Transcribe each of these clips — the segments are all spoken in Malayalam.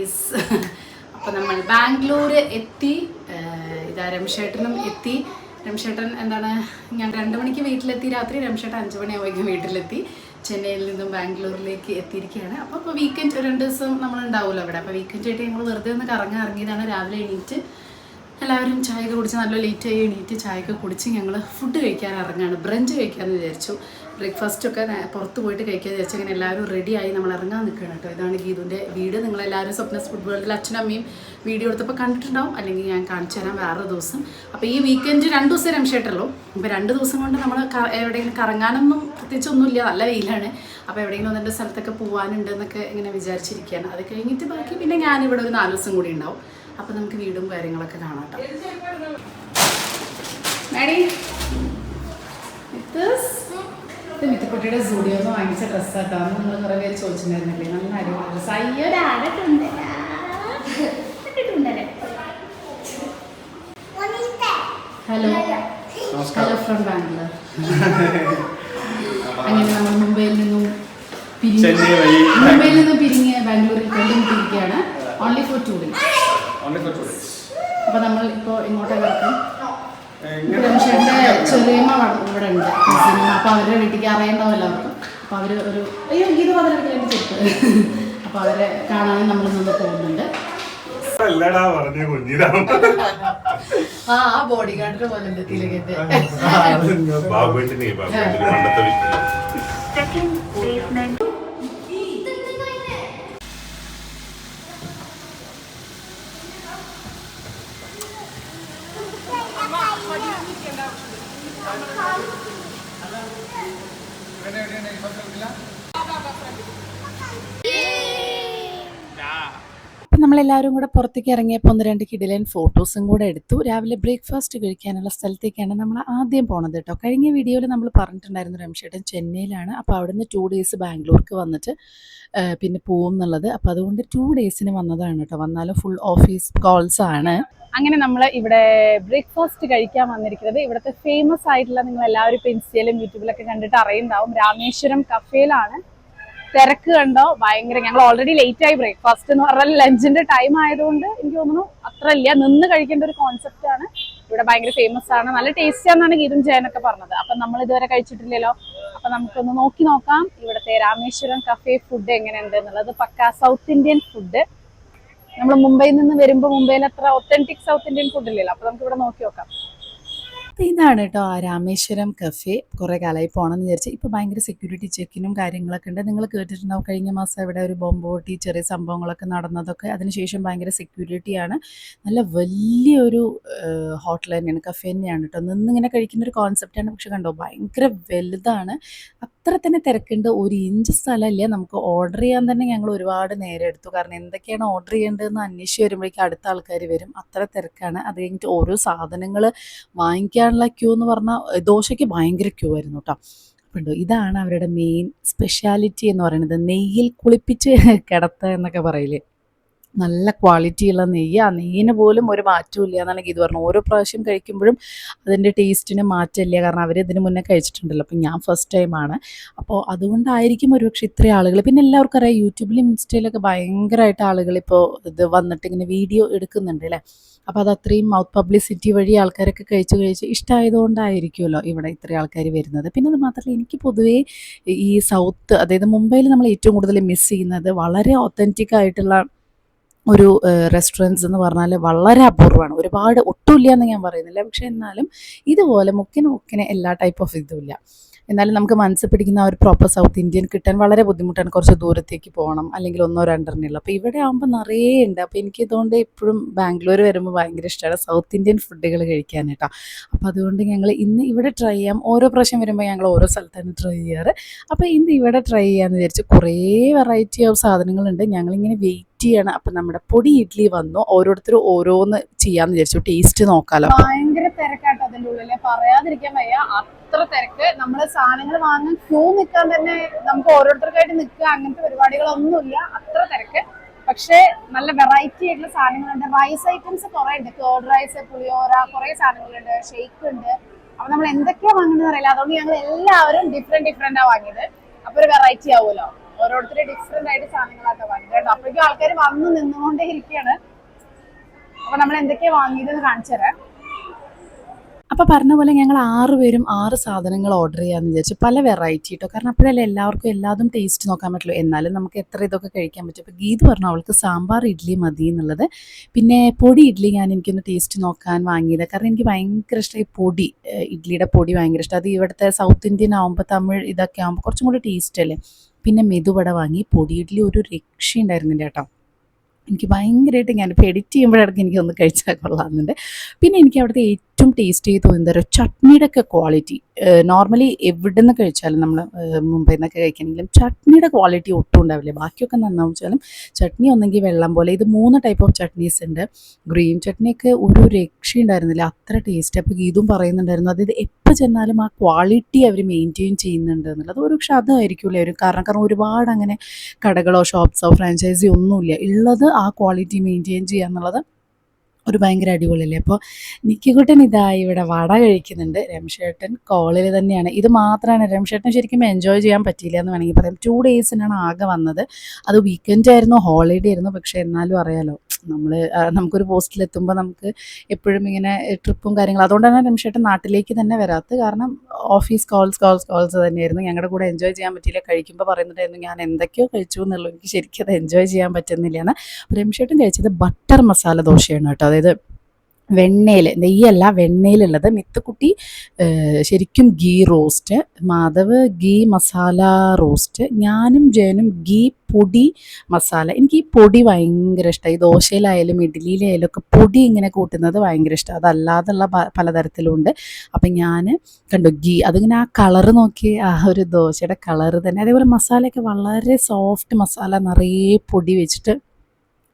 ഗൈസ്. അപ്പോൾ നമ്മൾ ബാംഗ്ലൂർ എത്തി. ഇതാ രംഷേട്ടനും എത്തി. രംഷേട്ടൻ എന്താണ്, ഞാൻ 2 മണിക്ക് വീട്ടിലെത്തി രാത്രി. രംഷേട്ടൻ 5 മണിയാവുമ്പോഴേക്കും വീട്ടിലെത്തി. ചെന്നൈയിൽ നിന്നും ബാംഗ്ലൂരിലേക്ക് എത്തിയിരിക്കുകയാണ്. അപ്പോൾ വീക്കെൻഡ് 2 ദിവസം നമ്മളുണ്ടാവുമല്ലോ അവിടെ. അപ്പോൾ വീക്കെൻഡ് ആയിട്ട് ഞങ്ങൾ വെറുതെ ഒന്ന് ഇറങ്ങിയതാണ്. രാവിലെ എണീറ്റ് എല്ലാവരും ചായയൊക്കെ കുടിച്ച് നല്ല ലേറ്റായി എണീറ്റ് ചായയൊക്കെ കുടിച്ച് ഞങ്ങൾ ഫുഡ് കഴിക്കാൻ ഇറങ്ങുകയാണ്. ബ്രഞ്ച് കഴിക്കാമെന്ന് വിചാരിച്ചു. ബ്രേക്ക്ഫാസ്റ്റൊക്കെ പുറത്ത് പോയിട്ട് കഴിക്കാൻ വിചാരിച്ചു. അങ്ങനെ എല്ലാവരും റെഡിയായി നമ്മൾ ഇറങ്ങാൻ നിൽക്കുകയാണ് കേട്ടോ. ഇതാണ് ഗീതുവിൻ്റെ വീട്. നിങ്ങളെല്ലാവരും സ്വപ്നസ് ഫുഡ് വേൾഡിൽ അച്ഛനും അമ്മയും വീഡിയോ എടുത്തപ്പോൾ കണ്ടിട്ടുണ്ടാവും, അല്ലെങ്കിൽ ഞാൻ കാണിച്ചു തരാം വേറൊരു ദിവസം. അപ്പോൾ ഈ വീക്കെൻഡ് 2 ദിവസം രംഷേട്ടല്ലോ. അപ്പോൾ 2 ദിവസം കൊണ്ട് നമ്മൾ എവിടെയെങ്കിലും കറങ്ങാനൊന്നും പ്രത്യേകിച്ചൊന്നുമില്ല, നല്ല വെയിലാണ്. അപ്പോൾ എവിടെയെങ്കിലും ഒന്നെൻ്റെ സ്ഥലത്തൊക്കെ പോകാനുണ്ട് എന്നൊക്കെ ഇങ്ങനെ വിചാരിച്ചിരിക്കുകയാണ്. അത് കഴിഞ്ഞിട്ട് ബാക്കി പിന്നെ ഞാനിവിടെ ഒരു 4 ദിവസം കൂടി ഉണ്ടാവും. അപ്പോൾ നമുക്ക് വീടും കാര്യങ്ങളൊക്കെ കാണാം കേട്ടോ. മാഡി, ഇത് മിത്തിക്കുട്ടിയുടെ സ്റ്റുഡിയോന്ന് വാങ്ങിച്ച ഡ്രസ്സാട്ടോ. അന്ന് നിങ്ങൾ കുറേ പേര് ചോദിച്ചിട്ടുണ്ടായിരുന്നില്ലേ, നല്ല അടിപൊളി ഡ്രസ്സ്. അയ്യോടാടട്ടുണ്ട്. Hello hello from Bangalore. അങ്ങനെ നമ്മൾ മുംബൈയിൽ നിന്നും പിരിഞ്ഞ് ബാംഗ്ലൂരിൽ കൊണ്ടുമുട്ടിയിരിക്കുകയാണ്. Only four 2 days. അപ്പോൾ നമ്മൾ ഇപ്പോൾ ഇങ്ങോട്ടേ കിടക്കും. രംഷേട്ടൻ്റെ ചെറിയമ്മ ഇവിടെ ഉണ്ട്, അപ്പോൾ അവരുടെ വീട്ടിലേക്ക് അറിയണ്ടാവും എല്ലാവർക്കും. അപ്പോൾ അവർ ഒരു ഗീത പതിനെട്ട് എൻ്റെ ചെറുപ്പ്. അപ്പോൾ അവരെ കാണാനും നമ്മൾ നിന്ന് പോകുന്നുണ്ട്. ആ ബോഡി ഗാർഡിന്റെ പോലെ അപ്പം നമ്മളെല്ലാവരും കൂടെ പുറത്തേക്ക് ഇറങ്ങിയപ്പോൾ 1-2 കിടിലൻ ഫോട്ടോസും കൂടെ എടുത്തു. രാവിലെ ബ്രേക്ക്ഫാസ്റ്റ് കഴിക്കാനുള്ള സ്ഥലത്തേക്കാണ് നമ്മൾ ആദ്യം പോണത് കേട്ടോ. കഴിഞ്ഞ വീഡിയോയിൽ നമ്മൾ പറഞ്ഞിട്ടുണ്ടായിരുന്നു രംഷേട്ടൻ ചെന്നൈയിലാണ്. അപ്പോൾ അവിടുന്ന് 2 days ബാംഗ്ലൂർക്ക് വന്നിട്ട് പിന്നെ പോകും എന്നുള്ളത്. അപ്പോൾ അതുകൊണ്ട് 2 daysന് വന്നതാണ് കേട്ടോ. വന്നാലും ഫുൾ ഓഫീസ് കോൾസ് ആണ്. അങ്ങനെ നമ്മൾ ഇവിടെ ബ്രേക്ക്ഫാസ്റ്റ് കഴിക്കാൻ വന്നിരിക്കുന്നത് ഇവിടുത്തെ ഫേമസ് ആയിട്ടുള്ള, നിങ്ങൾ എല്ലാവരും ഇപ്പോൾ ഇൻസ്റ്റയിലും യൂട്യൂബിലൊക്കെ കണ്ടിട്ട് അറിയുണ്ടാവും, രാമേശ്വരം കഫേയിലാണ്. തിരക്ക് കണ്ടോ, ഭയങ്കര. ഞങ്ങൾ ഓൾറെഡി ലേറ്റ് ആയി. ബ്രേക്ക്ഫാസ്റ്റ് എന്ന് പറഞ്ഞാൽ ലഞ്ചിന്റെ ടൈം ആയതുകൊണ്ട് എനിക്ക് തോന്നുന്നു അത്ര ഇല്ല, നിന്ന് കഴിക്കേണ്ട ഒരു കോൺസെപ്റ്റ് ആണ്. ഇവിടെ ഭയങ്കര ഫേമസ് ആണ്, നല്ല ടേസ്റ്റ് ആണെന്നാണ് ഗീതും ജയനൊക്കെ പറഞ്ഞത്. അപ്പം നമ്മൾ ഇതുവരെ കഴിച്ചിട്ടില്ലല്ലോ. അപ്പം നമുക്കൊന്ന് നോക്കാം ഇവിടുത്തെ രാമേശ്വരം കഫേ ഫുഡ് എങ്ങനെയുണ്ട് എന്നുള്ളത്. പക്ക സൗത്ത് ഇന്ത്യൻ ഫുഡ്. നമ്മൾ മുംബൈയിൽ നിന്ന് വരുമ്പോൾ മുംബൈയിൽ അത്ര ഒത്തന്റിക് സൗത്ത് ഇന്ത്യൻ ഫുഡ് ഇല്ലല്ലോ. അപ്പോൾ നമുക്ക് ഇവിടെ നോക്കി നോക്കാം. അപ്പോൾ ഇതാണ് കേട്ടോ ആ രാമേശ്വരം കഫേ. കുറേ കാലമായി പോകണമെന്ന് വിചാരിച്ചു. ഇപ്പോൾ ഭയങ്കര സെക്യൂരിറ്റി ചെക്കിനും കാര്യങ്ങളൊക്കെ ഉണ്ട്. നിങ്ങൾ കേട്ടിട്ടുണ്ടാവും കഴിഞ്ഞ മാസം ഇവിടെ ഒരു ബോംബ് പൊട്ടി ചെറിയ സംഭവങ്ങളൊക്കെ നടന്നതൊക്കെ. അതിനുശേഷം ഭയങ്കര സെക്യൂരിറ്റിയാണ്. നല്ല വലിയൊരു ഹോട്ടൽ തന്നെയാണ്, കഫേ തന്നെയാണ് കേട്ടോ. നിന്നിങ്ങനെ കഴിക്കുന്നൊരു കോൺസെപ്റ്റാണ്. പക്ഷെ കണ്ടോ ഭയങ്കര വലുതാണ്. അത്ര തന്നെ തിരക്കുണ്ട്. 1 ഇഞ്ച് സ്ഥലമില്ല. നമുക്ക് ഓർഡർ ചെയ്യാൻ തന്നെ ഞങ്ങൾ ഒരുപാട് നേരം എടുത്തു. കാരണം എന്തൊക്കെയാണ് ഓർഡർ ചെയ്യേണ്ടതെന്ന് അന്വേഷിച്ച് വരുമ്പോഴേക്കും അടുത്ത ആൾക്കാർ വരും. അത്ര തിരക്കാണ്. അത് കഴിഞ്ഞിട്ട് ഓരോ സാധനങ്ങൾ വാങ്ങിക്കാനുള്ള ക്യൂ എന്ന് പറഞ്ഞാൽ ദോശയ്ക്ക് ഭയങ്കര ക്യൂ ആയിരുന്നു കേട്ടോ. അപ്പോൾ ഇതാണ് അവരുടെ മെയിൻ സ്പെഷ്യാലിറ്റി എന്ന് പറയുന്നത്. നെയ്യിൽ കുളിപ്പിച്ച് കിടത്തുക എന്നൊക്കെ പറയില്ലേ, നല്ല ക്വാളിറ്റിയുള്ള നെയ്യ്. ആ നെയ്യിന് പോലും ഒരു മാറ്റവും ഇല്ല എന്നാണ് ഇത് പറഞ്ഞു. ഓരോ പ്രാവശ്യം കഴിക്കുമ്പോഴും അതിൻ്റെ ടേസ്റ്റിന് മാറ്റമില്ല. കാരണം അവർ ഇതിന് മുന്നേ കഴിച്ചിട്ടുണ്ടല്ലോ. അപ്പം ഞാൻ ഫസ്റ്റ് ടൈമാണ്. അപ്പോൾ അതുകൊണ്ടായിരിക്കും ഒരുപക്ഷെ ഇത്രയും ആളുകൾ. പിന്നെ എല്ലാവർക്കും അറിയാം യൂട്യൂബിലും ഇൻസ്റ്റയിലൊക്കെ ഭയങ്കരമായിട്ട് ആളുകൾ ഇപ്പോൾ ഇത് വന്നിട്ട് ഇങ്ങനെ വീഡിയോ എടുക്കുന്നുണ്ട് അല്ലേ. അപ്പോൾ അത് അത്രയും മൗത്ത് പബ്ലിസിറ്റി വഴി ആൾക്കാരൊക്കെ കഴിച്ച് ഇഷ്ടമായതുകൊണ്ടായിരിക്കുമല്ലോ ഇവിടെ ഇത്രയും ആൾക്കാർ വരുന്നത്. പിന്നെ അത് മാത്രമല്ല, എനിക്ക് പൊതുവേ ഈ സൗത്ത്, അതായത് മുംബൈയിൽ നമ്മൾ ഏറ്റവും കൂടുതൽ മിസ് ചെയ്യുന്നത് വളരെ ഒത്തൻറ്റിക് ആയിട്ടുള്ള ഒരു റെസ്റ്റോറൻറ്റ്സ് എന്ന് പറഞ്ഞാൽ വളരെ അപൂർവമാണ്. ഒരുപാട് ഒട്ടുമില്ല എന്ന് ഞാൻ പറയുന്നില്ല, പക്ഷേ എന്നാലും ഇതുപോലെ മുക്കിന് എല്ലാ ടൈപ്പ് ഓഫ് ഇതും ഇല്ല. എന്നാലും നമുക്ക് മനസ്സിൽ പിടിക്കുന്ന ആ ഒരു പ്രോപ്പർ സൗത്ത് ഇന്ത്യൻ കിട്ടാൻ വളരെ ബുദ്ധിമുട്ടാണ്. കുറച്ച് ദൂരത്തേക്ക് പോകണം, അല്ലെങ്കിൽ 1-2 ഉള്ളൂ. അപ്പോൾ ഇവിടെ ആകുമ്പോൾ നിറയെ ഉണ്ട്. അപ്പോൾ എനിക്ക് ഇതുകൊണ്ട് എപ്പോഴും ബാംഗ്ലൂർ വരുമ്പോൾ ഭയങ്കര ഇഷ്ടമാണ് സൗത്ത് ഇന്ത്യൻ ഫുഡുകൾ കഴിക്കാൻ കേട്ടോ. അപ്പോൾ അതുകൊണ്ട് ഞങ്ങൾ ഇന്ന് ഇവിടെ ട്രൈ ചെയ്യാം. ഓരോ പ്രാവശ്യം വരുമ്പോൾ ഞങ്ങൾ ഓരോ സ്ഥലത്താണ് ട്രൈ ചെയ്യാറ്. അപ്പോൾ ഇന്ന് ഇവിടെ ട്രൈ ചെയ്യാമെന്ന് വിചാരിച്ചു. കുറേ വെറൈറ്റി ഓഫ് സാധനങ്ങളുണ്ട്. ഞങ്ങളിങ്ങനെ വെയിറ്റ് ചെയ്യണം. അപ്പം നമ്മുടെ പൊടി ഇഡ്ഡലി വന്നു. ഓരോരുത്തരും ഓരോന്ന് ചെയ്യാമെന്ന് വിചാരിച്ചു, ടേസ്റ്റ് നോക്കാമല്ലോ. ഭയങ്കര തിരക്കാട്ടോ അതിൻ്റെ ഉള്ളിൽ, പറയാതിരിക്കാൻ വയ്യ. അത്ര തിരക്ക്. നമ്മൾ സാധനങ്ങൾ വാങ്ങാൻ ക്യൂ നിൽക്കാൻ തന്നെ നമുക്ക് ഓരോരുത്തർക്കായിട്ട് നിൽക്കുക, അങ്ങനത്തെ പരിപാടികളൊന്നുമില്ല. അത്ര തിരക്ക്. പക്ഷേ നല്ല വെറൈറ്റി ആയിട്ടുള്ള സാധനങ്ങളുണ്ട്. റൈസ് ഐറ്റംസ് കുറേ ഉണ്ട്. കേർഡ് റൈസ്, പുളിയോര, കുറേ സാധനങ്ങളുണ്ട്. ഷെയ്ക്ക് ഉണ്ട്. അപ്പോൾ നമ്മൾ എന്തൊക്കെയാണ് വാങ്ങുന്നത് അറിയില്ല. അതുകൊണ്ട് ഞങ്ങൾ എല്ലാവരും ഡിഫറെൻറ്റാണ് വാങ്ങിയത്. അപ്പോൾ ഒരു വെറൈറ്റി ആവുമല്ലോ. ഓരോരുത്തരെ ഡിഫറെന്റ് ആയിട്ട് സാധനങ്ങളൊക്കെ വാങ്ങി കേട്ടോ. അപ്പോഴേക്കും ആൾക്കാർ വന്ന് നിന്നുകൊണ്ടേ ഇരിക്കുകയാണ്. അപ്പൊ നമ്മൾ എന്തൊക്കെയാ വാങ്ങിയതെന്ന് കാണിച്ചു തരാം. അപ്പോൾ പറഞ്ഞ പോലെ ഞങ്ങൾ 6 പേരും 6 സാധനങ്ങൾ ഓർഡർ ചെയ്യാമെന്ന് വിചാരിച്ചു. പല വെറൈറ്റി കേട്ടോ. കാരണം അപ്പോഴല്ലേ എല്ലാവർക്കും എല്ലാതും ടേസ്റ്റ് നോക്കാൻ പറ്റുള്ളൂ. എന്നാലും നമുക്ക് എത്ര ഇതൊക്കെ കഴിക്കാൻ പറ്റും. അപ്പോൾ ഗീത് പറഞ്ഞു അവൾക്ക് സാമ്പാർ ഇഡ്ഡലി മതി എന്നുള്ളത്. പിന്നെ പൊടി ഇഡ്ഡലി എനിക്കൊന്ന് ടേസ്റ്റ് നോക്കാൻ വാങ്ങിയത്. കാരണം എനിക്ക് ഭയങ്കര ഇഷ്ടമായി പൊടി, ഇഡ്ഡലിയുടെ പൊടി ഭയങ്കര ഇഷ്ടം. അത് ഇവിടുത്തെ സൗത്ത് ഇന്ത്യൻ ആകുമ്പോൾ, തമിഴ് ഇതൊക്കെ ആകുമ്പോൾ കുറച്ചും കൂടി ടേസ്റ്റ് അല്ലേ. പിന്നെ മെതുവട വാങ്ങി. പൊടി ഇഡ്ഡലി ഒരു രക്ഷയുണ്ടായിരുന്നില്ല കേട്ടോ. എനിക്ക് ഭയങ്കരമായിട്ട് ഞാനിപ്പോൾ എഡിറ്റ് ചെയ്യുമ്പോഴാണ് എനിക്കൊന്ന് കഴിച്ചാൽ കൊള്ളാമെന്നുണ്ട്. പിന്നെ എനിക്ക് അവിടുത്തെ ഏറ്റവും ടേസ്റ്റ് ചെയ്ത് തോന്നുന്നത് ഒരു ചട്നിയുടെ ഒക്കെ ക്വാളിറ്റി. നോർമലി എവിടെ നിന്ന് കഴിച്ചാലും നമ്മൾ മുംബൈയിൽ നിന്നൊക്കെ കഴിക്കണമെങ്കിലും ചട്നിയുടെ ക്വാളിറ്റി ഒട്ടും ഉണ്ടാവില്ല. ബാക്കിയൊക്കെ നന്നാവും വെച്ചാലും ചട്നി ഒന്നെങ്കിൽ വെള്ളം പോലെ. ഇത് 3 ടൈപ്പ് ഓഫ് ചട്നീസ് ഉണ്ട്. ഗ്രീൻ ചട്നിയൊക്കെ ഒരു രക്ഷയുണ്ടായിരുന്നില്ല, അത്ര ടേസ്റ്റ്. അപ്പോൾ ഇതും പറയുന്നുണ്ടായിരുന്നു അതായത് എപ്പോൾ ചെന്നാലും ആ ക്വാളിറ്റി അവർ മെയിൻറ്റെയിൻ ചെയ്യുന്നുണ്ട് എന്നുള്ളത്. ഒരു ക്ഷതമായിരിക്കില്ലേ ഒരു കാരണം ഒരുപാട് അങ്ങനെ കടകളോ ഷോപ്സോ ഫ്രാഞ്ചൈസി ഒന്നുമില്ല. ഉള്ളത് ആ ക്വാളിറ്റി മെയിൻറ്റെയിൻ ചെയ്യുക എന്നുള്ളത് ഒരു ഭയങ്കര അടിപൊളിയല്ലേ. അപ്പോൾ നിക്കിക്കുട്ടൻ ഇതായി ഇവിടെ വട കഴിക്കുന്നുണ്ട്. രംഷേട്ടൻ കോളിൽ തന്നെയാണ്. ഇത് മാത്രമാണ് രംഷേട്ടൻ ശരിക്കും എൻജോയ് ചെയ്യാൻ പറ്റിയില്ല എന്ന് വേണമെങ്കിൽ പറയാം. 2 ഡേയ്സിനാണ് ആകെ വന്നത്. അത് വീക്കെൻഡ് ആയിരുന്നു, ഹോളിഡേ ആയിരുന്നു. പക്ഷേ എന്നാലും അറിയാലോ നമുക്കൊരു പോസ്റ്റിലെത്തുമ്പോൾ നമുക്ക് എപ്പോഴും ഇങ്ങനെ ട്രിപ്പും കാര്യങ്ങളും. അതുകൊണ്ടാണ് രംഷേട്ടൻ നാട്ടിലേക്ക് തന്നെ വരാത്തത്. കാരണം ഓഫീസ് കോൾസ് തന്നെയായിരുന്നു. ഞങ്ങളുടെ കൂടെ എൻജോയ് ചെയ്യാൻ പറ്റിയില്ല. കഴിക്കുമ്പോൾ പറയുന്നുണ്ടായിരുന്നു ഞാൻ എന്തൊക്കെയോ കഴിച്ചു എന്നുള്ളൂ, എനിക്ക് ശരിക്കും അത് എൻജോയ് ചെയ്യാൻ പറ്റുന്നില്ല എന്ന്. രംഷേട്ടൻ കഴിച്ചത് ബട്ടർ മസാല ദോശയാണ് കേട്ടോ. അതായത് വെണ്ണയിൽ, നെയ്യല്ല വെണ്ണയിലുള്ളത്. മിത്തുക്കുട്ടി ശരിക്കും ഗീ റോസ്റ്റ്, മാധവ് ഗീ മസാല റോസ്റ്റ്, ഞാനും ജയനും ഗീ പൊടി മസാല. എനിക്ക് ഈ പൊടി ഭയങ്കര ഇഷ്ടമാണ്. ഈ ദോശയിലായാലും ഇഡ്ഡലിയിലായാലും ഒക്കെ പൊടി ഇങ്ങനെ കൂട്ടുന്നത് ഭയങ്കര ഇഷ്ടമാണ്. അതല്ലാതുള്ള പലതരത്തിലുണ്ട്. അപ്പം ഞാൻ കണ്ടു ഗീ, അതിങ്ങനെ ആ കളറ് നോക്കി, ആ ഒരു ദോശയുടെ കളറ് തന്നെ. അതേപോലെ മസാലയൊക്കെ വളരെ സോഫ്റ്റ് മസാല, നിറയെ പൊടി വെച്ചിട്ട്.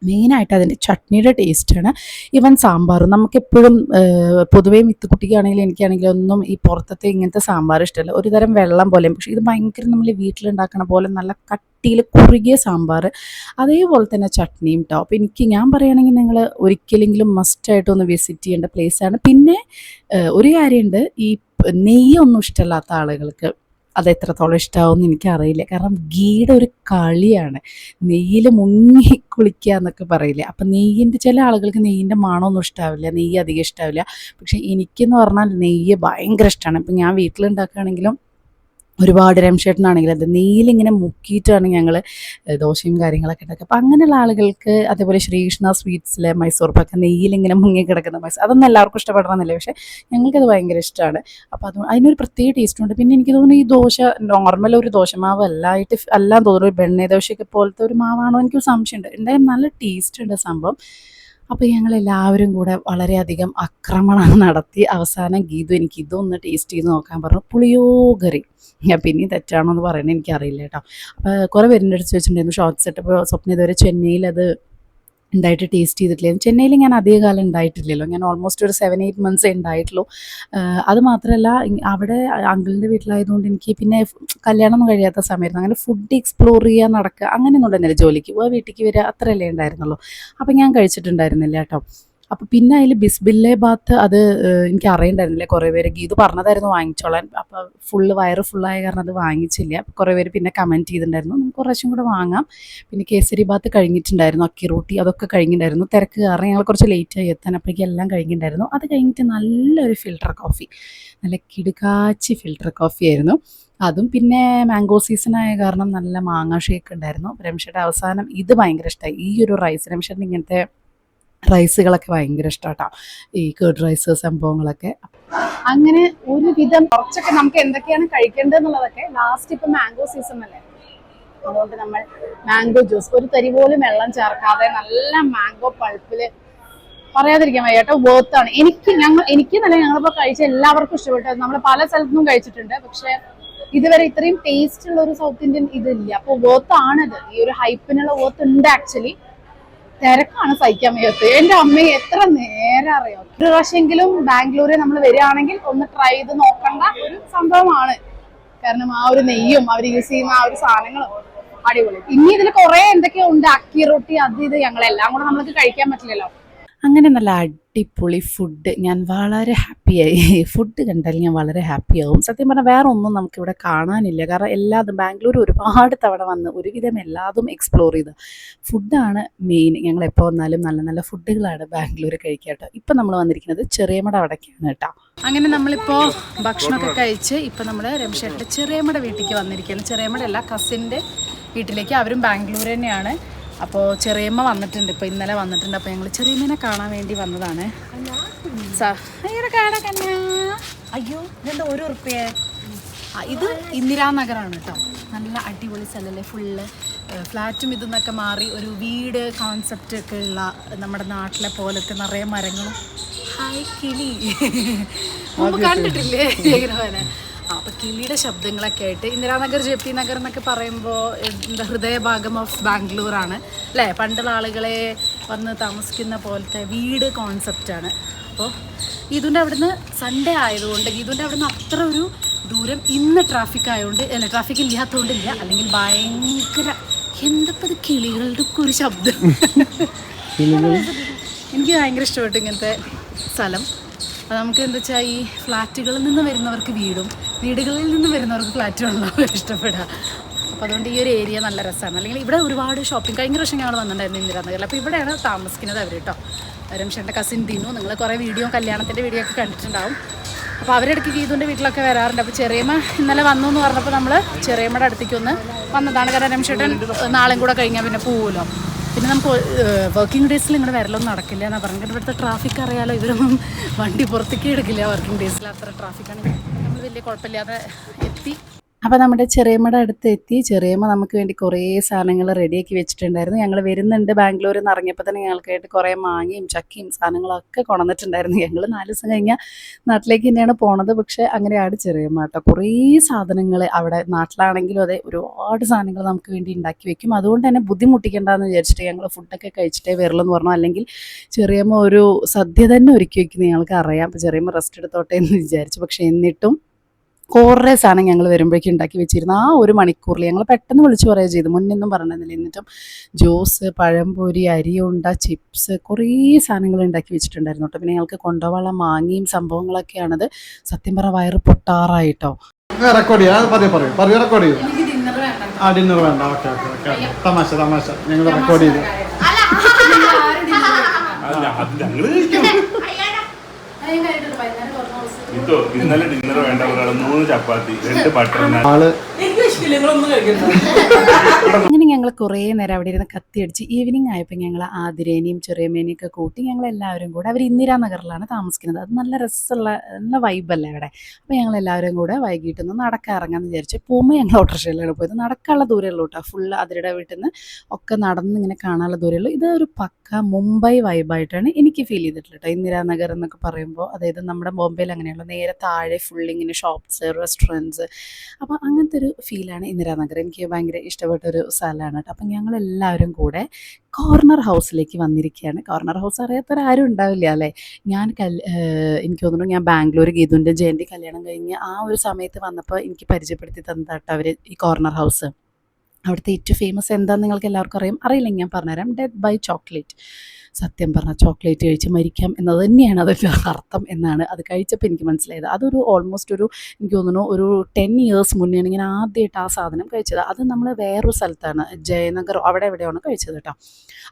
മെയിനായിട്ട് അതിൻ്റെ ചട്നിയുടെ ടേസ്റ്റാണ്. ഈവൻ സാമ്പാറും നമുക്കെപ്പോഴും പൊതുവേ മിത്തുക്കുട്ടിക്കാണെങ്കിലും എനിക്കാണെങ്കിലും ഒന്നും ഈ പുറത്തത്തെ ഇങ്ങനത്തെ സാമ്പാർ ഇഷ്ടമല്ല. ഒരു തരം വെള്ളം പോലെ. പക്ഷേ ഇത് ഭയങ്കര നമ്മൾ വീട്ടിലുണ്ടാക്കണ പോലെ നല്ല കട്ടിയിൽ കുറുകിയ സാമ്പാർ, അതേപോലെ തന്നെ ചട്നിയും കേട്ടോ. അപ്പോൾ ഞാൻ പറയുകയാണെങ്കിൽ നിങ്ങൾ ഒരിക്കലെങ്കിലും മസ്റ്റായിട്ടൊന്ന് വിസിറ്റ് ചെയ്യേണ്ട പ്ലേസാണ്. പിന്നെ ഒരു കാര്യമുണ്ട്, ഈ നെയ്യൊന്നും ഇഷ്ടമല്ലാത്ത ആളുകൾക്ക് അത് എത്രത്തോളം ഇഷ്ടമാവുമെന്ന് എനിക്കറിയില്ല. കാരണം ഗീയുടെ ഒരു കളിയാണ് നെയ്യിൽ മുങ്ങി കുളിക്കുക എന്നൊക്കെ പറയില്ലേ. അപ്പം നെയ്യിൻ്റെ, ചില ആളുകൾക്ക് നെയ്യിൻ്റെ മണമൊന്നും ഇഷ്ടാവില്ല, നെയ്യ് അധികം ഇഷ്ടാവില്ല. പക്ഷേ എനിക്കെന്ന് പറഞ്ഞാൽ നെയ്യ് ഭയങ്കര ഇഷ്ടമാണ്. ഇപ്പം ഞാൻ വീട്ടിലുണ്ടാക്കുകയാണെങ്കിലും ഒരുപാട് രംഷേട്ടനാണെങ്കിലും അത് നെയ്യിലിങ്ങനെ മുക്കിയിട്ടാണ് ഞങ്ങൾ ദോശയും കാര്യങ്ങളൊക്കെ ഉണ്ടാക്കുക. അപ്പം അങ്ങനെയുള്ള ആളുകൾക്ക്, അതേപോലെ ശ്രീകൃഷ്ണ സ്വീറ്റ്സിലെ മൈസൂർ പാക്ക് നെയ്യിലിങ്ങനെ മുങ്ങിക്കിടക്കുന്ന അതൊന്നും എല്ലാവർക്കും ഇഷ്ടപ്പെടണമെന്നില്ല. പക്ഷേ ഞങ്ങൾക്കത് ഭയങ്കര ഇഷ്ടമാണ്. അപ്പോൾ അതിനൊരു പ്രത്യേക ടേസ്റ്റുണ്ട്. പിന്നെ എനിക്ക് തോന്നുന്നു ഈ ദോശ നോർമൽ ഒരു ദോശമാവ് അല്ലാന്ന് തോന്നുന്നു, ഒരു ബെണ്ണ ദോശയൊക്കെ പോലത്തെ ഒരു മാവാണോ എനിക്കൊരു സംശയമുണ്ട്. എന്തായാലും നല്ല ടേസ്റ്റ് ഉണ്ട് സംഭവം. അപ്പോൾ ഞങ്ങളെല്ലാവരും കൂടെ വളരെയധികം ആക്രമണം നടത്തി. അവസാനം ഗീതു എനിക്ക് ഇതൊന്ന് ടേസ്റ്റ് ചെയ്ത് നോക്കാൻ പറഞ്ഞു. പുളിയോഗറി. ഞാൻ പിന്നെയും തെറ്റാണോ എന്ന് പറയുന്നത് എനിക്കറിയില്ല കേട്ടോ. അപ്പോൾ കുറേ പേരിൻ്റെ അടുത്ത് ചോദിച്ചിട്ടുണ്ടായിരുന്നു ഷോർട്ട്സ് ഇട്ടപ്പോൾ സ്വപ്നം ഇതുവരെ ചെന്നൈയിൽ അത് ഉണ്ടായിട്ട് ടേസ്റ്റ് ചെയ്തിട്ടില്ലായിരുന്നു. ചെന്നൈയിൽ ഞാൻ അധികകാലം ഉണ്ടായിട്ടില്ലല്ലോ. ഞാൻ ഓൾമോസ്റ്റ് ഒരു 7-8 മന്ത്സേ ഉണ്ടായിട്ടുള്ളൂ. അത് മാത്രമല്ല അവിടെ അങ്കിളിൻ്റെ വീട്ടിലായതുകൊണ്ട് എനിക്ക് പിന്നെ കല്യാണമൊന്നും കഴിയാത്ത സമയമായിരുന്നു. അങ്ങനെ ഫുഡ് എക്സ്പ്ലോർ ചെയ്യുക, നടക്കുക അങ്ങനെയൊന്നും ഉണ്ടായിരുന്നില്ല. ജോലിക്ക് പോവുക, വീട്ടിലേക്ക് വരിക, അത്രയല്ലേ ഉണ്ടായിരുന്നുള്ളൂ. അപ്പം ഞാൻ കഴിച്ചിട്ടുണ്ടായിരുന്നില്ല കേട്ടോ. അപ്പോൾ പിന്നെ അതിൽ ബിസ്ബില്ലെ ബാത്ത് അത് എനിക്ക് അറിയണ്ടായിരുന്നില്ല. കുറേ പേര് ഗീതു പറഞ്ഞതായിരുന്നു വാങ്ങിച്ചോളാൻ. അപ്പോൾ വയറ് ഫുള്ളായ കാരണം അത് വാങ്ങിച്ചില്ല. കുറേ പേര് പിന്നെ കമൻറ്റ് ചെയ്തിട്ടുണ്ടായിരുന്നു നമുക്ക് കുറച്ചും കൂടെ വാങ്ങാം. പിന്നെ കേസരി ബാത്ത് കഴിഞ്ഞിട്ടുണ്ടായിരുന്നു, അക്കി റോട്ടി അതൊക്കെ കഴിഞ്ഞിട്ടുണ്ടായിരുന്നു. തിരക്ക് കാരണം ഞങ്ങൾ കുറച്ച് ലേറ്റായി എത്താൻ. അപ്പോഴേക്കും എല്ലാം കഴിഞ്ഞിട്ടുണ്ടായിരുന്നു. അത് കഴിഞ്ഞിട്ട് നല്ലൊരു ഫിൽട്ടർ കോഫി, നല്ല കിടുകാച്ചി ഫിൽട്ടർ കോഫി ആയിരുന്നു. അതും പിന്നെ മാംഗോ സീസണായ കാരണം നല്ല മാങ്ങ ഷേക്ക് ഉണ്ടായിരുന്നു. രംഷയുടെ അവസാനം ഇത് ഭയങ്കര ഇഷ്ടമായി, ഈ ഒരു റൈസ്. രംഷയുടെ ഇങ്ങനത്തെ റൈസുകളൊക്കെ ഭയങ്കര ഇഷ്ടമാട്ടോ, ഈ കേർഡ് റൈസ് സംഭവങ്ങളൊക്കെ. അങ്ങനെ ഒരുവിധം കുറച്ചൊക്കെ നമുക്ക് എന്തൊക്കെയാണ് കഴിക്കേണ്ടതെന്നുള്ളതൊക്കെ. ലാസ്റ്റ് ഇപ്പൊ മാംഗോ സീസൺ അല്ലേ, അതുകൊണ്ട് നമ്മൾ മാംഗോ ജ്യൂസ്, ഒരു തരി പോലും വെള്ളം ചേർക്കാതെ നല്ല മാംഗോ പൾപ്പില്, പറയാതിരിക്കാൻ വയ്യ കേട്ടോ, വേർത്താണ്. എനിക്ക് നല്ല ഞങ്ങളിപ്പോ കഴിച്ച എല്ലാവർക്കും ഇഷ്ടപ്പെട്ടു. നമ്മൾ പല സ്ഥലത്തുനിന്നും കഴിച്ചിട്ടുണ്ട്, പക്ഷെ ഇതുവരെ ഇത്രയും ടേസ്റ്റ് ഉള്ള ഒരു സൗത്ത് ഇന്ത്യൻ ഇതില്ല. അപ്പൊ വേർത്താണിത്, ഈ ഒരു ഹൈപ്പിനുള്ള വേർത്ത് ഉണ്ട്. ആക്ച്വലി തിരക്കാണ് സഹിക്കാൻ വയ്യാത്തത്. എന്റെ അമ്മയെ എത്ര നേരം അറിയാം. ഒരു പ്രാവശ്യമെങ്കിലും ബാംഗ്ലൂരിൽ നമ്മൾ വരികയാണെങ്കിൽ ഒന്ന് ട്രൈ ചെയ്ത് നോക്കേണ്ട ഒരു സംഭവമാണ്. കാരണം ആ ഒരു നെയ്യും അവർ യൂസ് ചെയ്യുന്ന ആ ഒരു സാധനങ്ങളും അടിപൊളി. ഇനി ഇതിൽ കുറെ എന്തൊക്കെയോ ഉണ്ട്, അക്കി റൊട്ടി അത് ഇത്, ഞങ്ങളെല്ലാം കൂടെ നമ്മൾക്ക് കഴിക്കാൻ പറ്റില്ലല്ലോ. അങ്ങനെ നല്ല അടിപൊളി ഫുഡ്. ഞാൻ വളരെ ഹാപ്പിയായി. ഫുഡ് കണ്ടാൽ ഞാൻ വളരെ ഹാപ്പിയാവും. സത്യം പറഞ്ഞാൽ വേറെ ഒന്നും നമുക്കിവിടെ കാണാനില്ല. കാരണം എല്ലാതും ബാംഗ്ലൂർ ഒരുപാട് തവണ വന്ന് ഒരുവിധം എല്ലാതും എക്സ്പ്ലോർ ചെയ്തു. ഫുഡാണ് മെയിൻ. ഞങ്ങൾ എപ്പോൾ വന്നാലും നല്ല നല്ല ഫുഡുകളാണ് ബാംഗ്ലൂർ കഴിക്കുക കേട്ടോ. ഇപ്പം നമ്മൾ വന്നിരിക്കുന്നത് ചെറിയമട അവിടേക്കാണ് കേട്ടോ. അങ്ങനെ നമ്മളിപ്പോൾ ഭക്ഷണമൊക്കെ കഴിച്ച് ഇപ്പം നമ്മൾ രമേശേട്ടൻ്റെ ചെറിയമ്മയുടെ വീട്ടിലേക്ക് വന്നിരിക്കുകയാണ്. ചെറിയമ്മയുടെ അല്ല, കസിൻ്റെ വീട്ടിലേക്ക്. അവരും ബാംഗ്ലൂർ തന്നെയാണ്. അപ്പോൾ ചെറിയമ്മ വന്നിട്ടുണ്ട്, ഇപ്പോൾ ഇന്നലെ വന്നിട്ടുണ്ട്. അപ്പോൾ ഞങ്ങൾ ചെറിയമ്മേനെ കാണാൻ വേണ്ടി വന്നതാണ്. അയ്യോ, ഇതെന്താ ₹1? ഇത് ഇന്ദിരാനഗറാണ് കേട്ടോ. നല്ല അടിപൊളി സ്ഥലമല്ലേ, ഫുള്ള് ഫ്ലാറ്റും ഇതെന്നൊക്കെ മാറി ഒരു വീട് കോൺസെപ്റ്റ് ഒക്കെ ഉള്ള നമ്മുടെ നാട്ടിലെ പോലത്തെ നിറയെ മരങ്ങളും. ഹായ് കിളി, കണ്ടിട്ടില്ലേ ഇങ്ങനെ പോലെ. അപ്പോൾ കിളിയുടെ ശബ്ദങ്ങളൊക്കെ ആയിട്ട് ഇന്ദിരാനഗർ, JP നഗർ എന്നൊക്കെ പറയുമ്പോൾ എന്താ ഹൃദയഭാഗം ഓഫ് ബാംഗ്ലൂരാണ് അല്ലേ. പണ്ടുള്ള ആളുകളെ വന്ന് താമസിക്കുന്ന പോലത്തെ വീട് കോൺസെപ്റ്റാണ്. അപ്പോൾ ഗീതുൻ്റെ അവിടുന്ന് സൺഡേ ആയതുകൊണ്ട് ഗീതുൻ്റെ അവിടുന്ന് അത്ര ഒരു ദൂരം ഇന്ന് ട്രാഫിക് ആയതുകൊണ്ട്, അല്ല ട്രാഫിക് ഇല്ലാത്തതുകൊണ്ടില്ല, അല്ലെങ്കിൽ ഭയങ്കര എന്തപ്പോൾ ഇത് കിളികളുടെ ഒക്കെ ഒരു ശബ്ദം. എനിക്ക് ഭയങ്കര ഇഷ്ടപ്പെട്ടു ഇങ്ങനത്തെ സ്ഥലം. അത് നമുക്ക് എന്താ വെച്ചാൽ ഈ ഫ്ലാറ്റുകളിൽ നിന്ന് വരുന്നവർക്ക് വീടും വീടുകളിൽ നിന്ന് വരുന്നവർക്ക് ഫ്ലാറ്റുകളാണ് ഇഷ്ടപ്പെടുക. അപ്പോൾ അതുകൊണ്ട് ഈ ഒരു ഏരിയ നല്ല രസമാണ്. അല്ലെങ്കിൽ ഇവിടെ ഒരുപാട് ഷോപ്പിംഗ്. കഴിഞ്ഞ വർഷം ഞങ്ങൾ വന്നിട്ടുണ്ടായിരുന്നു ഇന്ദിരാനഗറിൽ. അപ്പോൾ ഇവിടെയാണ് താമസിക്കുന്നത് അവർ കേട്ടോ. രമേശൻ്റെ കസിൻ ദിനു. നിങ്ങൾ കുറേ കല്യാണത്തിൻ്റെ വീഡിയോ ഒക്കെ കണ്ടിട്ടുണ്ടാവും. അപ്പോൾ അവരിടയ്ക്ക് ഗീതുൻ്റെ വീട്ടിലൊക്കെ വരാറുണ്ട്. അപ്പോൾ ചെറിയമ്മ ഇന്നലെ വന്നു എന്ന് പറഞ്ഞപ്പോൾ നമ്മൾ ചെറിയമ്മയുടെ അടുത്തേക്ക് ഒന്ന് വന്നതാണ്. കാരണം രമേശേട്ടൻ നാളെയും കൂടെ കഴിഞ്ഞാൽ പിന്നെ പോവുമല്ലോ. പിന്നെ നമുക്ക് വർക്കിംഗ് ഡേയ്സിൽ ഇങ്ങോട്ട് വരലൊന്നും നടക്കില്ല എന്നാണ് പറഞ്ഞത്. ഇവിടുത്തെ ട്രാഫിക് അറിയാലോ, ഇവരൊന്നും വണ്ടി പുറത്തേക്ക് എടുക്കില്ല വർക്കിംഗ് ഡേയ്സിൽ. അത്ര ട്രാഫിക്കാണ്. നമ്മൾ വലിയ കുഴപ്പമില്ലാതെ എത്തി. അപ്പോൾ നമ്മുടെ ചെറിയമ്മയുടെ അടുത്ത് എത്തി. ചെറിയമ്മ നമുക്ക് വേണ്ടി കുറേ സാധനങ്ങൾ റെഡിയാക്കി വെച്ചിട്ടുണ്ടായിരുന്നു. ഞങ്ങൾ വരുന്നുണ്ട് ബാംഗ്ലൂരിൽ നിന്ന് ഇറങ്ങിയപ്പോൾ തന്നെ ഞങ്ങൾക്കായിട്ട് കുറേ മാങ്ങയും ചക്കയും സാധനങ്ങളൊക്കെ കൊണ്ടുവന്നിട്ടുണ്ടായിരുന്നു. ഞങ്ങൾ 4 ദിവസം കഴിഞ്ഞാൽ നാട്ടിലേക്ക് തന്നെയാണ് പോണത്. പക്ഷേ അങ്ങനെയാണ് ചെറിയമ്മ കേട്ടോ. കുറേ സാധനങ്ങൾ അവിടെ നാട്ടിലാണെങ്കിലും അതെ ഒരുപാട് സാധനങ്ങൾ നമുക്ക് വേണ്ടി ഉണ്ടാക്കി വെക്കും. അതുകൊണ്ട് തന്നെ ബുദ്ധിമുട്ടിക്കേണ്ടെന്ന് വിചാരിച്ചിട്ട് ഞങ്ങൾ ഫുഡൊക്കെ കഴിച്ചിട്ടേ വരലെന്ന് പറഞ്ഞു. അല്ലെങ്കിൽ ചെറിയമ്മ ഒരു സദ്യ തന്നെ ഒരുക്കി വയ്ക്കുന്നത് ഞങ്ങൾക്ക് അറിയാം. അപ്പോൾ ചെറിയമ്മ റെസ്റ്റ് എടുത്തോട്ടെ എന്ന് വിചാരിച്ചു. പക്ഷേ എന്നിട്ടും കുറേ സാധനം ഞങ്ങൾ വരുമ്പോഴേക്കും ഉണ്ടാക്കി വെച്ചിരുന്നു. ആ 1 മണിക്കൂറിൽ ഞങ്ങൾ പെട്ടെന്ന് വിളിച്ച് പറയുക ചെയ്തു, മുന്നൊന്നും പറഞ്ഞിരുന്നില്ല. എന്നിട്ടും ജ്യൂസ്, പഴംപൊരി, അരിയുണ്ട, ചിപ്സ്, കുറേ സാധനങ്ങൾ ഉണ്ടാക്കി വെച്ചിട്ടുണ്ടായിരുന്നു കേട്ടോ. പിന്നെ ഞങ്ങൾക്ക് കൊണ്ടുപോകാനുള്ള മാങ്ങയും സംഭവങ്ങളൊക്കെയാണത്. സത്യം പറ വയറ് പൊട്ടാറായിട്ടോ. റെക്കോർഡ് ചെയ്യാം, പറയൂ റെക്കോർഡ് ചെയ്യും. ഡിന്നർ വേണ്ട. ഓക്കെ തമാശ ഞങ്ങൾ റെക്കോർഡ് ചെയ്തു. ഇന്നലെ ഡിന്നർ വേണ്ട ഒരാള് 3 ചപ്പാത്തി 2 ബട്ടർ നാൻ. അങ്ങനെ ഞങ്ങൾ കുറേ നേരം അവിടെ ഇരുന്ന് കത്തിയടിച്ച് ഈവനിങ് ആയപ്പോൾ ഞങ്ങൾ ആതിരേനെയും ചെറിയമ്മേനെയും ഒക്കെ കൂട്ടി ഞങ്ങളെല്ലാവരും കൂടെ, അവർ ഇന്ദിരാനഗറിലാണ് താമസിക്കുന്നത്. അത് നല്ല രസമുള്ള നല്ല വൈബല്ലേ അവിടെ. അപ്പോൾ ഞങ്ങളെല്ലാവരും കൂടെ വൈകിട്ടൊന്ന് നടക്കാൻ ഇറങ്ങാമെന്ന് വിചാരിച്ചു. പോകുമ്പോൾ ഞങ്ങൾ ഓട്ടോറിക്ഷയിലാണ് പോയത്. നടക്കാനുള്ള ദൂരമുള്ളൂ കേട്ടോ. ഫുള്ള് അതിരുടെ വീട്ടിൽ നിന്ന് ഒക്കെ നടന്ന് ഇങ്ങനെ കാണാനുള്ള ദൂരമുള്ളൂ. ഇതൊരു പക്ക മുംബൈ വൈബായിട്ടാണ് എനിക്ക് ഫീൽ ചെയ്തിട്ടുള്ളത് കേട്ടോ. ഇന്ദിരാനഗർ എന്നൊക്കെ പറയുമ്പോൾ അതായത് നമ്മുടെ ബോംബെയിൽ അങ്ങനെയുള്ള നേരെ താഴെ ഫുള്ളിങ്ങനെ ഷോപ്സ്, റെസ്റ്റോറൻറ്റ്സ്. അപ്പോൾ അങ്ങനത്തെ ഒരു ഫീലാണ് ഇന്ദിരാനഗർ. എനിക്ക് ഭയങ്കര ഇഷ്ടപ്പെട്ടൊരു സ്ഥലമാണ് കേട്ടോ. അപ്പം ഞങ്ങളെല്ലാവരും കൂടെ കോർണർ ഹൗസിലേക്ക് വന്നിരിക്കുകയാണ്. കോർണർ ഹൗസ് അറിയാത്തവരാരും ഉണ്ടാവില്ല അല്ലേ. എനിക്ക് തോന്നുന്നു ഞാൻ ബാംഗ്ലൂർ ഗീതുൻ്റെ ജയന്തി കല്യാണം കഴിഞ്ഞ് ആ ഒരു സമയത്ത് വന്നപ്പോൾ എനിക്ക് പരിചയപ്പെടുത്തി തന്നതാട്ടോ അവർ ഈ കോർണർ ഹൗസ്. അവിടുത്തെ ഏറ്റവും ഫേമസ് എന്താണെന്ന് നിങ്ങൾക്ക് എല്ലാവർക്കും അറിയില്ലെങ്കിൽ ഞാൻ പറഞ്ഞുതരാം. Death by chocolate. സത്യം പറഞ്ഞാൽ ചോക്ലേറ്റ് കഴിച്ച് മരിക്കാം എന്നത് തന്നെയാണ് അതിൻ്റെ അർത്ഥം എന്നാണ് അത് കഴിച്ചപ്പോൾ എനിക്ക് മനസ്സിലായത്. അതൊരു ഓൾമോസ്റ്റ് എനിക്ക് തോന്നുന്നു ഒരു 10 ഇയേഴ്സ് മുന്നെയാണ് ഞാൻ ആദ്യമായിട്ട് ആ സാധനം കഴിച്ചത്. അത് നമ്മൾ വേറൊരു സ്ഥലത്താണ്, ജയനഗർ അവിടെ എവിടെയാണ് കഴിച്ചത് കേട്ടോ.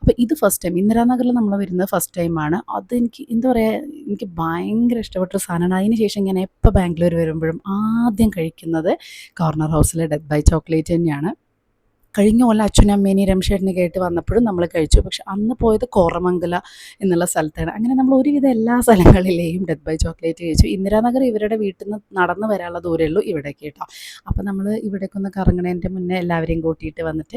അപ്പോൾ ഇത് ഫസ്റ്റ് ടൈം ഇന്ദിരാനഗറിൽ നമ്മൾ വരുന്നത് ഫസ്റ്റ് ടൈമാണ്. അത് എനിക്ക് എന്താ പറയുക, എനിക്ക് ഭയങ്കര ഇഷ്ടപ്പെട്ടൊരു സാധനമാണ്. അതിന് ശേഷം ഞാൻ എപ്പോൾ ബാംഗ്ലൂർ വരുമ്പോഴും ആദ്യം കഴിക്കുന്നത് കോർണർ ഹൗസിലെ ഡെത്ത് ബൈ ചോക്ലേറ്റ് തന്നെയാണ്. കഴിഞ്ഞ കൊല്ലം അച്ഛനും അമ്മേനെയും രമേശേട്ടനെ കേട്ട് വന്നപ്പോഴും നമ്മൾ കഴിച്ചു. പക്ഷെ അന്ന് പോയത് കോറമംഗല എന്നുള്ള സ്ഥലത്താണ്. അങ്ങനെ നമ്മൾ ഒരുവിധം എല്ലാ സ്ഥലങ്ങളിലെയും ഡെത്ത് ബൈ ചോക്ലേറ്റ് കഴിച്ചു. ഇന്ദിരാനഗർ ഇവരുടെ വീട്ടിൽ നിന്ന് നടന്ന് വരാനുള്ള ദൂരമേ ഉള്ളൂ ഇവിടേക്ക് കേട്ടോ. അപ്പോൾ നമ്മൾ ഇവിടേക്കൊന്ന് കറങ്ങണതിൻ്റെ മുന്നേ എല്ലാവരെയും കൂട്ടിയിട്ട് വന്നിട്ട്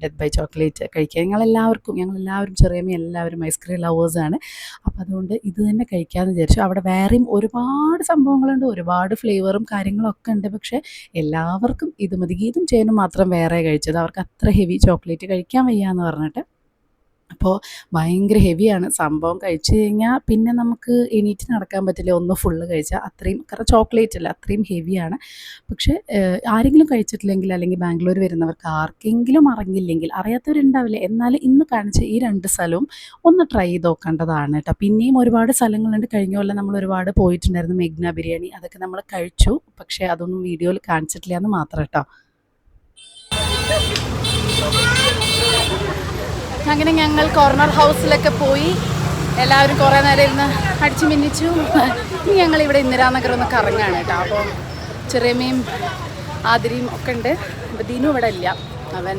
ഡെത്ത് ബൈ ചോക്ലേറ്റ് കഴിക്കുക. ഞങ്ങളെല്ലാവരും ചെറിയമ്മ എല്ലാവരും ഐസ്ക്രീം ലവേഴ്സാണ്. അപ്പോൾ അതുകൊണ്ട് ഇത് തന്നെ കഴിക്കാമെന്ന് വിചാരിച്ചു. അവിടെ വേറെയും ഒരുപാട് സംഭവങ്ങളുണ്ട്, ഒരുപാട് ഫ്ലേവറും കാര്യങ്ങളൊക്കെ ഉണ്ട്. പക്ഷേ എല്ലാവർക്കും ഇത് മതി. ഗീതും ചേനും മാത്രം വേറെ കഴിച്ചത്. അവർക്ക് അത്ര ഹെവി ചോക്ലേറ്റ് കഴിക്കാൻ വയ്യ എന്ന് പറഞ്ഞിട്ട് അപ്പോൾ ഭയങ്കര ഹെവിയാണ് സംഭവം. കഴിച്ചു കഴിഞ്ഞാൽ പിന്നെ നമുക്ക് എണീറ്റ് നടക്കാൻ പറ്റില്ല ഒന്ന് ഫുള്ള് കഴിച്ചാൽ. അത്രയും കാരണം ചോക്ലേറ്റ് അല്ല, അത്രയും ഹെവിയാണ്. പക്ഷേ ആരെങ്കിലും കഴിച്ചിട്ടില്ലെങ്കിൽ അല്ലെങ്കിൽ ബാംഗ്ലൂർ വരുന്നവർക്ക് ആർക്കെങ്കിലും അറിഞ്ഞില്ലെങ്കിൽ, അറിയാത്തവരുണ്ടാവില്ല, എന്നാലും ഇന്ന് കാണിച്ച ഈ 2 സ്ഥലവും ഒന്ന് ട്രൈ ചെയ്ത് നോക്കേണ്ടതാണ് കേട്ടോ. പിന്നെയും ഒരുപാട് സ്ഥലങ്ങളുണ്ട്. കഴിഞ്ഞ കൊല്ലം നമ്മൾ ഒരുപാട് പോയിട്ടുണ്ടായിരുന്നു. മെഗ്ന ബിരിയാണി അതൊക്കെ നമ്മൾ കഴിച്ചു, പക്ഷേ അതൊന്നും വീഡിയോയിൽ കാണിച്ചിട്ടില്ല എന്ന് മാത്രം കേട്ടോ. അങ്ങനെ ഞങ്ങൾ കോർണർ ഹൗസിലൊക്കെ പോയി എല്ലാവരും കുറേ നേരം ഇരുന്ന് അടിച്ചു മിന്നിച്ചു. ഇനി ഞങ്ങളിവിടെ ഇന്ദിരാനഗർ ഒന്ന് കറങ്ങാണ് കേട്ടോ. അപ്പോൾ ചെറിയമ്മയും ആതിരയും ഒക്കെ ഉണ്ട്. അപ്പോൾ ദീനു ഇവിടെ ഇല്ല, അവൻ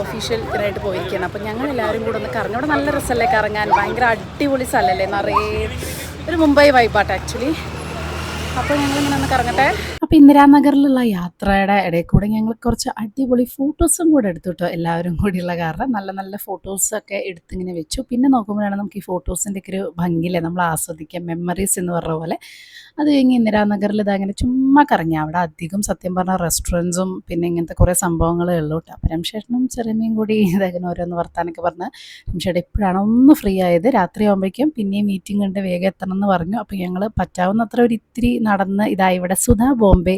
ഒഫീഷ്യൽ ഇതിനായിട്ട് പോയിരിക്കുകയാണ്. അപ്പോൾ ഞങ്ങൾ എല്ലാവരും കൂടെ ഒന്ന് കറങ്ങി. ഇവിടെ നല്ല രസമല്ലേ കറങ്ങാൻ, ഭയങ്കര അടിപൊളി സ്ഥലമല്ലേ, നിറയെ ഒരു മുംബൈ വൈബാട്ട് ആക്ച്വലി. അപ്പോൾ ഞങ്ങളിങ്ങനെ ഒന്ന് കറങ്ങട്ടെ. അപ്പോൾ ഇന്ദിരാനഗറിലുള്ള യാത്രയുടെ ഇടയിൽ കൂടെ ഞങ്ങൾ കുറച്ച് അടിപൊളി ഫോട്ടോസും കൂടെ എടുത്തു കേട്ടോ. എല്ലാവരും കൂടിയുള്ള കാരണം നല്ല നല്ല ഫോട്ടോസൊക്കെ എടുത്തിങ്ങനെ വെച്ചു. പിന്നെ നോക്കുമ്പോഴാണ് നമുക്ക് ഈ ഫോട്ടോസിൻ്റെ ഒക്കെ ഒരു ഭംഗിയില്ലേ നമ്മൾ ആസ്വദിക്കാം, മെമ്മറീസ് എന്ന് പറഞ്ഞ പോലെ. അത് കഴിഞ്ഞ് ഇന്ദിരാനഗറിൽ ഇതങ്ങനെ ചുമ്മാ കറങ്ങി. അവിടെ അധികം സത്യം പറഞ്ഞാൽ റെസ്റ്റോറൻറ്റ്സും പിന്നെ ഇങ്ങനത്തെ കുറേ സംഭവങ്ങളേ ഉള്ളൂ കേട്ടോ. അപ്പോൾ രംശേട്ടനും ചെറിയമ്മയും കൂടി ഇതങ്ങനെ ഓരോന്ന് വർത്താനൊക്കെ പറഞ്ഞ് രംശേട്ടൻ എപ്പോഴാണ് ഒന്ന് ഫ്രീ ആയത്, രാത്രി ആകുമ്പോഴേക്കും പിന്നെയും മീറ്റിംഗ് ഉണ്ട്, വേഗം എത്തണം എന്ന് പറഞ്ഞു. അപ്പോൾ ഞങ്ങൾ പറ്റാവുന്നത്ര ഒരു ഇത്തിരി നടന്ന് ഇവിടെ സുധാ ബോംബെ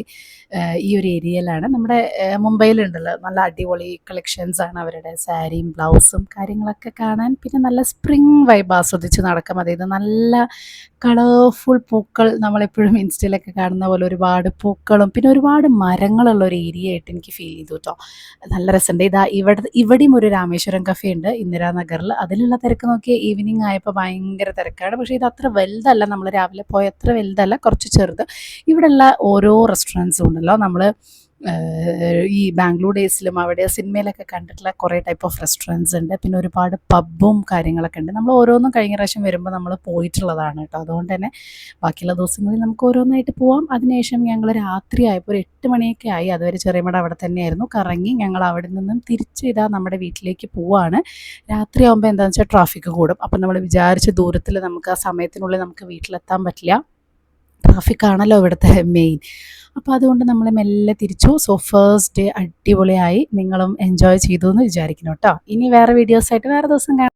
ഈ ഒരു ഏരിയയിലാണ്. നമ്മുടെ മുംബൈയിലുണ്ടല്ലോ നല്ല അടിപൊളി കളക്ഷൻസ് ആണ് അവരുടെ, സാരിയും ബ്ലൗസും കാര്യങ്ങളൊക്കെ കാണാൻ. പിന്നെ നല്ല സ്പ്രിങ് വൈബ് ആസ്വദിച്ച് നടക്കാം. അതായത് നല്ല കളർഫുൾ പൂക്കൾ, നമ്മളെപ്പോഴും ഇൻസ്റ്റയിലൊക്കെ കാണുന്ന പോലെ ഒരുപാട് പൂക്കളും പിന്നെ ഒരുപാട് മരങ്ങളുള്ള ഒരു ഏരിയ ആയിട്ട് എനിക്ക് ഫീൽ ചെയ്തു കേട്ടോ. നല്ല രസമുണ്ട്. ഇവിടെയും ഒരു രാമേശ്വരം കഫേ ഉണ്ട് ഇന്ദിരാനഗറിൽ. അതിലുള്ള തിരക്ക് നോക്കിയാൽ ഈവനിങ് ആയപ്പോൾ ഭയങ്കര തിരക്കാണ്. പക്ഷേ ഇത് അത്ര വലുതല്ല, നമ്മൾ രാവിലെ പോയ അത്ര വലുതല്ല, കുറച്ച് ചെറുത്. ഇവിടെയുള്ള ഓരോ റെസ്റ്റോറൻറ്റ്സും ഉണ്ടല്ലോ, നമ്മൾ ഈ ബാംഗ്ലൂർ ഡേയ്സിലും അവിടെ സിനിമയിലൊക്കെ കണ്ടിട്ടുള്ള കുറേ ടൈപ്പ് ഓഫ് റെസ്റ്റോറൻറ്റ്സ് ഉണ്ട്. പിന്നെ ഒരുപാട് പബ്ബും കാര്യങ്ങളൊക്കെ ഉണ്ട്. നമ്മൾ ഓരോന്നും കഴിഞ്ഞ പ്രാവശ്യം വരുമ്പോൾ നമ്മൾ പോയിട്ടുള്ളതാണ് കേട്ടോ. അതുകൊണ്ട് തന്നെ ബാക്കിയുള്ള ദിവസങ്ങളിൽ നമുക്ക് ഓരോന്നായിട്ട് പോവാം. അതിനുശേഷം ഞങ്ങൾ രാത്രി ആയപ്പോൾ ഒരു 8 മണിയൊക്കെ ആയി. അതുവരെ ചെറിയമ്മയുടെ അവിടെ തന്നെയായിരുന്നു. കറങ്ങി ഞങ്ങൾ അവിടെ നിന്നും തിരിച്ച് നമ്മുടെ വീട്ടിലേക്ക് പോവാണ്. രാത്രി ആകുമ്പോൾ എന്താണെന്ന് വെച്ചാൽ ട്രാഫിക് കൂടും. അപ്പം നമ്മൾ വിചാരിച്ച ദൂരത്തിൽ നമുക്ക് ആ സമയത്തിനുള്ളിൽ നമുക്ക് വീട്ടിലെത്താൻ പറ്റില്ല. ട്രാഫിക്കാണല്ലോ ഇവിടുത്തെ മെയിൻ. അപ്പോൾ അതുകൊണ്ട് നമ്മൾ മെല്ലെ തിരിച്ചു. സോ ഫസ്റ്റ് ഡേ അടിപൊളിയായി, നിങ്ങളും എൻജോയ് ചെയ്തു എന്ന് വിചാരിക്കുന്നു കേട്ടോ. ഇനി വേറെ വീഡിയോസായിട്ട് വേറെ ദിവസം കാണാം.